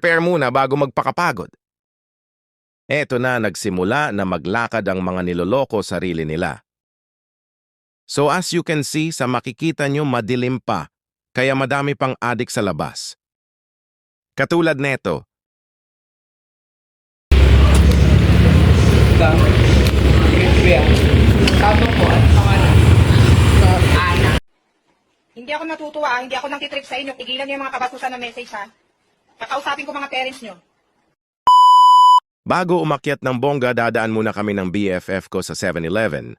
mag-prepare muna bago magpakapagod. Eto na nagsimula na maglakad ang mga niloloko sarili nila. So as you can see, sa makikita nyo madilim pa, kaya madami pang adik sa labas. Katulad neto, Tapos po, at pangalan. Ana. Hindi ako natutuwa, hindi ako nang-titrip sa inyo. Tigilan niyo yung mga kabasusan na message, ha? Kakausapin ko mga parents niyo. bago umakyat ng bongga, dadaan muna kami ng BFF ko sa 7-Eleven.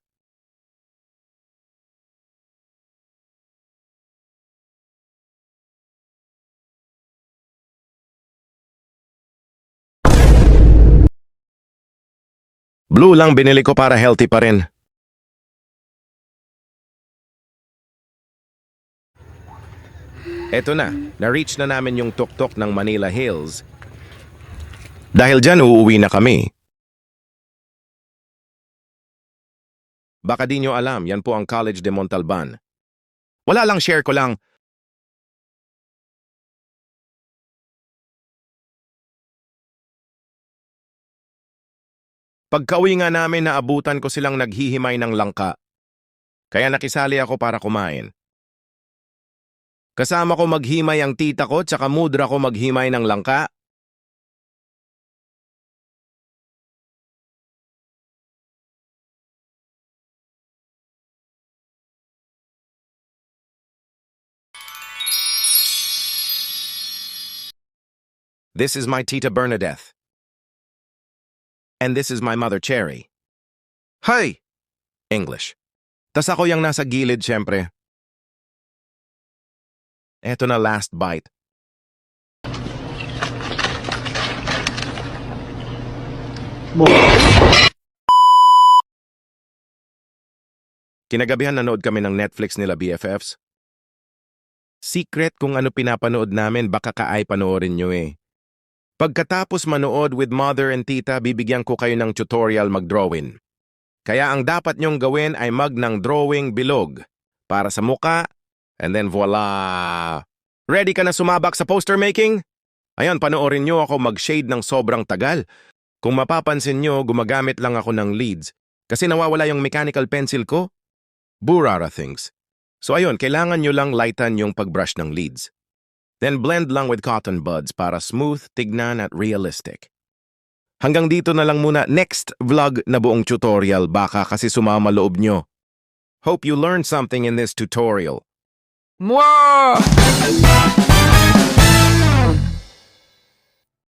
Blue lang binili ko para healthy pa rin. Eto na, na-reach na namin yung tuktok ng Manila Hills. Dahil dyan, uuwi na kami. Baka di nyo alam, yan po ang College de Montalban. Wala lang, share ko lang. Pagka-uwi nga namin, naabutan ko silang naghihimay ng langka. Kaya nakisali ako para kumain. Kasama ko maghimay ang tita ko, tsaka mudra ko maghimay ng langka. This is my tita Bernadette. And this is my mother Cherry. Hi! English. Tas ako yung nasa gilid, syempre. Eto na last bite. Kinagabihan nanood kami ng Netflix nila BFFs. Secret kung ano pinapanood namin, baka kaay panoorin nyo eh. Pagkatapos manood with mother and tita, bibigyan ko kayo ng tutorial mag-drawing. Kaya ang dapat nyong gawin ay mag ng drawing bilog para sa muka, and then voila! Ready ka na sumabak sa poster making? Ayan, panoorin nyo ako mag-shade ng sobrang tagal. Kung mapapansin nyo, gumagamit lang ako ng leads kasi nawawala yung mechanical pencil ko. Burara things. So ayun, kailangan nyo lang lightan yung pag-brush ng leads. Then blend lang with cotton buds para smooth, tignan at realistic. Hanggang dito na lang muna. Next vlog na buong tutorial, baka kasi sumama loob nyo. Hope you learned something in this tutorial. Mwah!